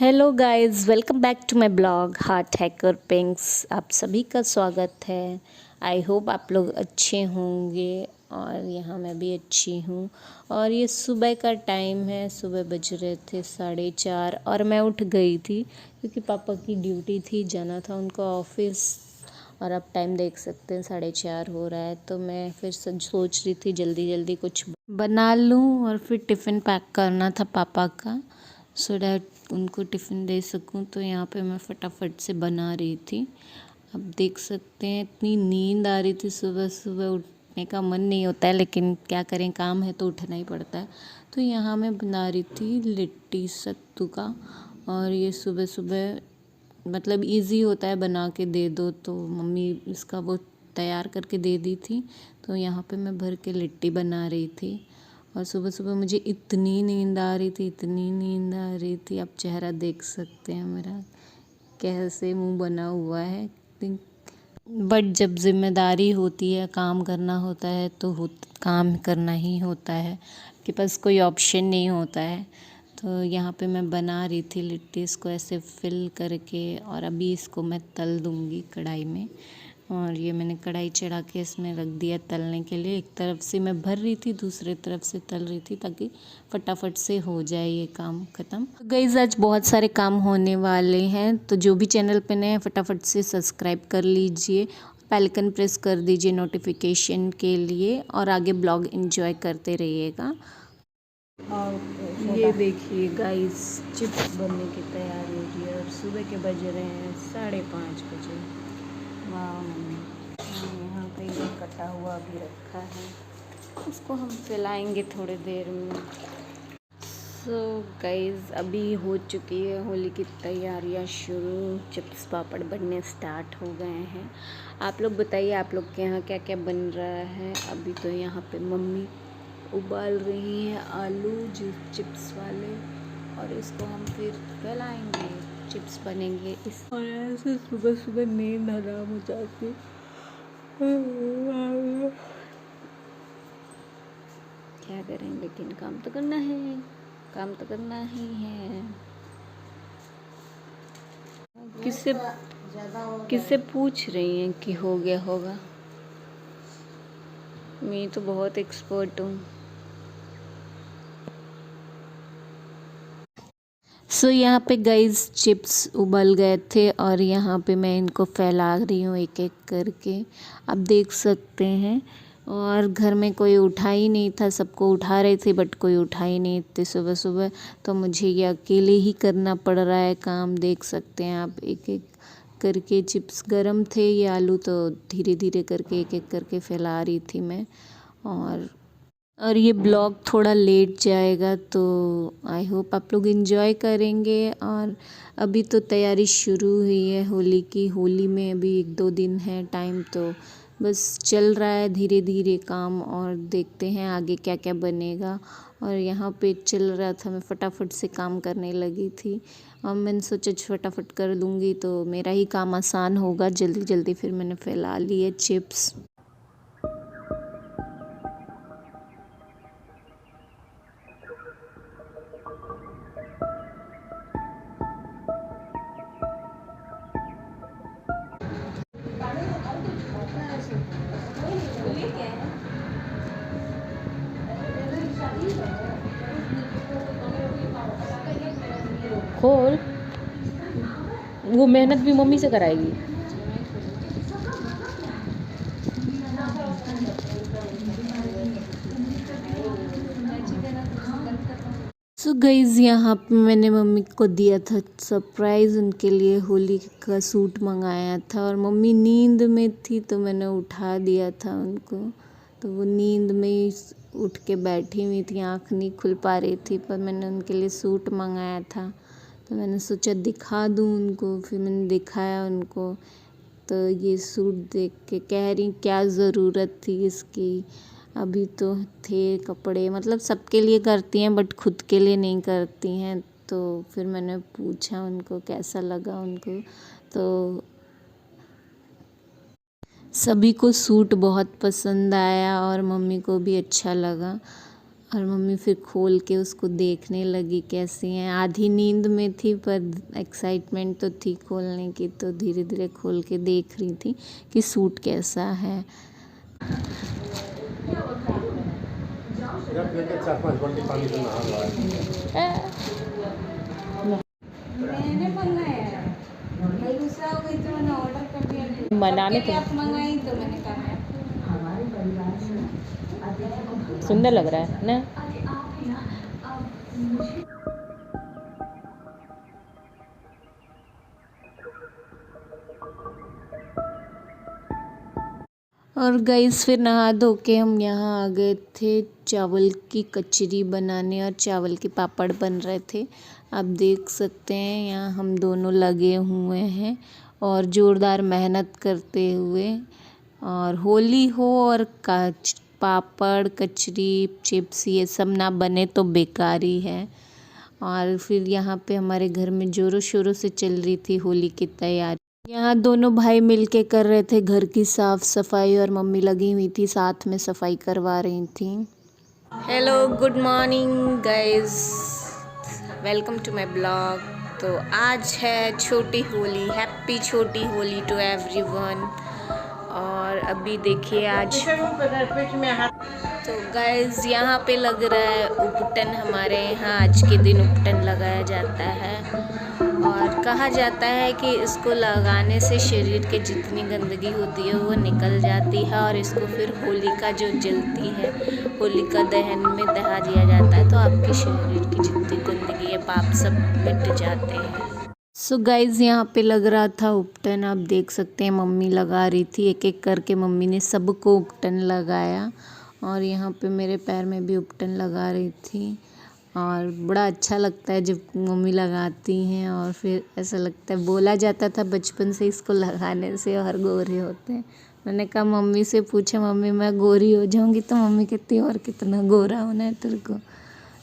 Hello guys, welcome back to my blog heart hacker pinks. आप सभी का स्वागत है। आई होप आप लोग अच्छे होंगे और यहाँ मैं भी अच्छी हूँ। और ये सुबह का टाइम है, सुबह बज रहे थे 4:30 और मैं उठ गई थी क्योंकि पापा की ड्यूटी थी, जाना था उनको ऑफिस। और अब टाइम देख सकते हैं 4:30 हो रहा है, तो मैं फिर सोच रही थी जल्दी जल्दी कुछ बना लूँ और फिर टिफ़िन पैक करना था पापा का, सो डैट उनको टिफ़िन दे सकूं। तो यहाँ पे मैं फटाफट से बना रही थी। अब देख सकते हैं इतनी नींद आ रही थी, सुबह सुबह उठने का मन नहीं होता है, लेकिन क्या करें, काम है तो उठना ही पड़ता है। तो यहाँ मैं बना रही थी लिट्टी सत्तू का। और ये सुबह सुबह मतलब इजी होता है, बना के दे दो तो मम्मी इसका वो तैयार करके दे दी थी। तो यहाँ पे मैं भर के लिट्टी बना रही थी। और सुबह सुबह मुझे इतनी नींद आ रही थी, इतनी नींद आ रही थी, आप चेहरा देख सकते हैं मेरा कैसे मुंह बना हुआ है। बट जब जिम्मेदारी होती है, काम करना होता है तो काम करना ही होता है, आपके पास कोई ऑप्शन नहीं होता है। तो यहाँ पे मैं बना रही थी लिट्टी, इसको ऐसे फिल करके और अभी इसको मैं तल दूँगी कढ़ाई में। और ये मैंने कढ़ाई चढ़ा के इसमें रख दिया तलने के लिए। एक तरफ से मैं भर रही थी, दूसरी तरफ से तल रही थी, ताकि फटाफट से हो जाए ये काम ख़त्म। तो गाइस आज बहुत सारे काम होने वाले हैं, तो जो भी चैनल पे नए हैं फटाफट से सब्सक्राइब कर लीजिए, बेल आइकन प्रेस कर दीजिए नोटिफिकेशन के लिए, और आगे ब्लॉग एंजॉय करते रहिएगा। और ये देखिए गाइस, चिप्स बनने की तैयारी हो रही है और सुबह के बज रहे हैं 5:30 बजे। वाह मम्मी, यहाँ पे ये कटा हुआ भी रखा है, इसको हम फैलाएंगे थोड़ी देर में। सो गाइस अभी हो चुकी है होली की तैयारियाँ शुरू, चिप्स पापड़ बनने स्टार्ट हो गए हैं। आप लोग बताइए, आप लोग के यहाँ क्या क्या बन रहा है। अभी तो यहाँ पे मम्मी उबाल रही हैं आलू जो चिप्स वाले, और इसको हम फिर फैलाएंगे, चिप्स बनेंगे इस। और ऐसे सुबह सुबह नींद हराम हो जाती। क्या करें, लेकिन काम तो करना है, काम तो करना ही है। किससे किससे पूछ रही हैं कि हो गया होगा? मैं तो बहुत एक्सपर्ट हूँ। सो यहाँ पे गाइस चिप्स उबल गए थे और यहाँ पे मैं इनको फैला रही हूँ एक एक करके, आप देख सकते हैं। और घर में कोई उठा ही नहीं था, सबको उठा रहे थे बट कोई उठा ही नहीं थे सुबह सुबह, तो मुझे ये अकेले ही करना पड़ रहा है काम। देख सकते हैं आप, एक एक करके चिप्स गरम थे, ये आलू तो धीरे धीरे करके एक एक करके फैला रही थी मैं। और ये ब्लॉग थोड़ा लेट जाएगा, तो आई होप आप लोग इन्जॉय करेंगे। और अभी तो तैयारी शुरू हुई है होली की, होली में अभी 1-2 दिन है टाइम, तो बस चल रहा है धीरे धीरे काम, और देखते हैं आगे क्या क्या बनेगा। और यहाँ पे चल रहा था, मैं फटाफट से काम करने लगी थी और मैंने सोचा फटाफट कर लूँगी तो मेरा ही काम आसान होगा। जल्दी जल्दी फिर मैंने फैला लिए चिप्स। खोल, वो मेहनत भी मम्मी से कराएगी। सो गाइज़ यहाँ पे मैंने मम्मी को दिया था सरप्राइज़, उनके लिए होली का सूट मंगाया था, और मम्मी नींद में थी तो मैंने उठा दिया था उनको। तो वो नींद में ही उठ के बैठी हुई थी, आँख नहीं खुल पा रही थी, पर मैंने उनके लिए सूट मंगाया था तो मैंने सोचा दिखा दूँ उनको। फिर मैंने दिखाया उनको, तो ये सूट देख के कह रही क्या ज़रूरत थी इसकी, अभी तो थे कपड़े, मतलब सबके लिए करती हैं बट खुद के लिए नहीं करती हैं। तो फिर मैंने पूछा उनको कैसा लगा उनको, तो सभी को सूट बहुत पसंद आया और मम्मी को भी अच्छा लगा। और मम्मी फिर खोल के उसको देखने लगी कैसी हैं। आधी नींद में थी पर एक्साइटमेंट तो थी खोलने की, तो धीरे धीरे खोल के देख रही थी कि सूट कैसा है। मैंने मंगाया, भाई गुस्सा हो गई तो मैंने ऑर्डर कर दिया। बनाने के आप मंगाई तो मैंने कहा सुंदर लग रहा है ना। और गाइस फिर नहा धो के हम यहाँ आ गए थे चावल की कचरी बनाने, और चावल के पापड़ बन रहे थे। आप देख सकते हैं यहाँ हम दोनों लगे हुए हैं और ज़ोरदार मेहनत करते हुए। और होली हो और पापड़ कचरी चिप्स ये सब ना बने तो बेकार ही है। और फिर यहाँ पे हमारे घर में ज़ोरों शोरों से चल रही थी होली की तैयारी। यहाँ दोनों भाई मिलके कर रहे थे घर की साफ सफाई, और मम्मी लगी हुई थी साथ में सफाई करवा रही थी। Hello good morning guys, welcome to my blog. तो आज है छोटी होली, हैप्पी छोटी होली टू एवरीवन। और अभी देखिए आज तो गाइस यहाँ पे लग रहा है उपटन। हमारे यहाँ आज के दिन उपटन लगाया जाता है, और कहा जाता है कि इसको लगाने से शरीर के जितनी गंदगी होती है वो निकल जाती है, और इसको फिर होलिका जो जलती है होलिका दहन में दहा दिया जाता है, तो आपके शरीर की जितनी गंदगी है पाप सब मिट जाते हैं। सो गाइज यहाँ पे लग रहा था उपटन। आप देख सकते हैं मम्मी लगा रही थी, एक एक करके मम्मी ने सबको उपटन लगाया। और यहाँ पे मेरे पैर में भी उपटन लगा रही थी, और बड़ा अच्छा लगता है जब मम्मी लगाती हैं। और फिर ऐसा लगता है, बोला जाता था बचपन से इसको लगाने से और गोरे होते हैं। मैंने कहा मम्मी से पूछा, मम्मी मैं गोरी हो जाऊंगी? तो मम्मी कहती और कितना गोरा होना है तेरे को।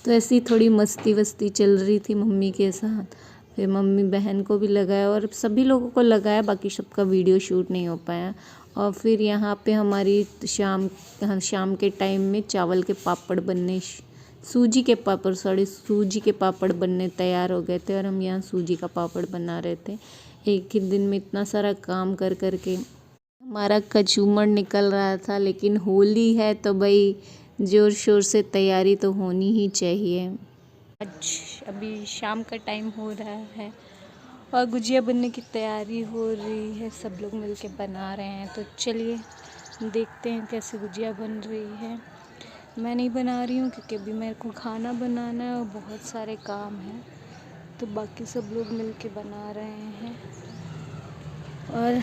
तो ऐसी थोड़ी मस्ती वस्ती चल रही थी मम्मी के साथ। फिर मम्मी बहन को भी लगाया और सभी लोगों को लगाया, बाकी सबका वीडियो शूट नहीं हो पाया। और फिर यहाँ पे हमारी शाम के टाइम में चावल के पापड़ बनने, सूजी के पापड़ बनने तैयार हो गए थे, और हम यहाँ सूजी का पापड़ बना रहे थे। एक ही दिन में इतना सारा काम कर कर के हमारा कचूमर निकल रहा था। लेकिन होली है तो भाई ज़ोर शोर से तैयारी तो होनी ही चाहिए। आज अभी शाम का टाइम हो रहा है और गुजिया बनने की तैयारी हो रही है, सब लोग मिलके बना रहे हैं। तो चलिए देखते हैं कैसे गुजिया बन रही है। मैं नहीं बना रही हूँ क्योंकि अभी मेरे को खाना बनाना है और बहुत सारे काम हैं, तो बाकी सब लोग मिलके बना रहे हैं। और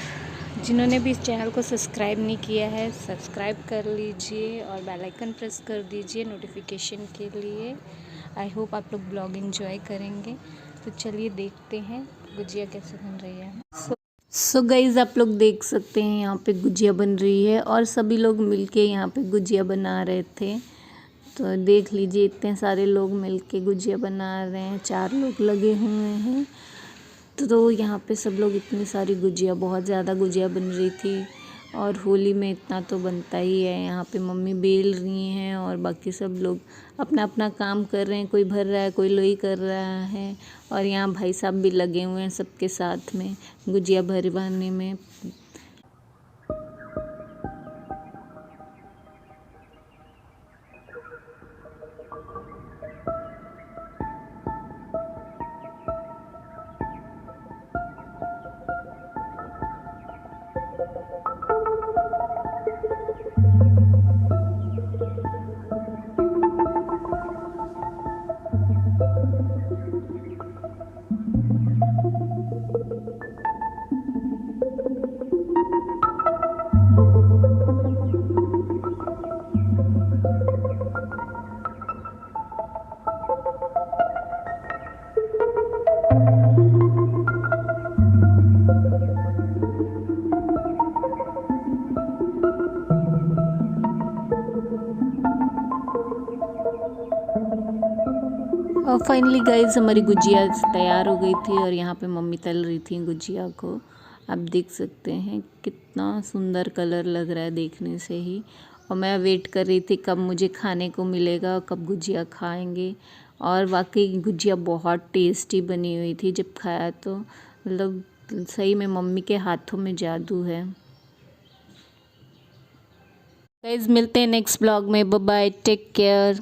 जिन्होंने भी इस चैनल को सब्सक्राइब नहीं किया है सब्सक्राइब कर लीजिए और बेल आइकन प्रेस कर दीजिए नोटिफिकेशन के लिए। आई होप आप लोग ब्लॉग एंजॉय करेंगे। तो चलिए देखते हैं गुजिया कैसे बन रही है। सो गाइज़ आप लोग देख सकते हैं यहाँ पे गुजिया बन रही है, और सभी लोग मिलके यहाँ पे गुजिया बना रहे थे। तो देख लीजिए इतने सारे लोग मिलके गुजिया बना रहे हैं, 4 लोग लगे हुए हैं। तो यहाँ पे सब लोग इतनी सारी गुजिया, बहुत ज़्यादा गुजिया बन रही थी, और होली में इतना तो बनता ही है। यहाँ पे मम्मी बेल रही हैं और बाकी सब लोग अपना अपना काम कर रहे हैं, कोई भर रहा है कोई लोई कर रहा है। और यहाँ भाई साहब भी लगे हुए हैं सबके साथ में गुजिया भरवाने में। और फाइनली गाइज हमारी गुजिया तैयार हो गई थी, और यहाँ पे मम्मी तल रही थी गुजिया को। आप देख सकते हैं कितना सुंदर कलर लग रहा है देखने से ही। और मैं वेट कर रही थी कब मुझे खाने को मिलेगा, कब गुजिया खाएंगे। और वाकई गुजिया बहुत टेस्टी बनी हुई थी, जब खाया तो मतलब सही में मम्मी के हाथों में जादू है। गाइस मिलते हैं नेक्स्ट ब्लॉग में, बाय बाय, टेक केयर।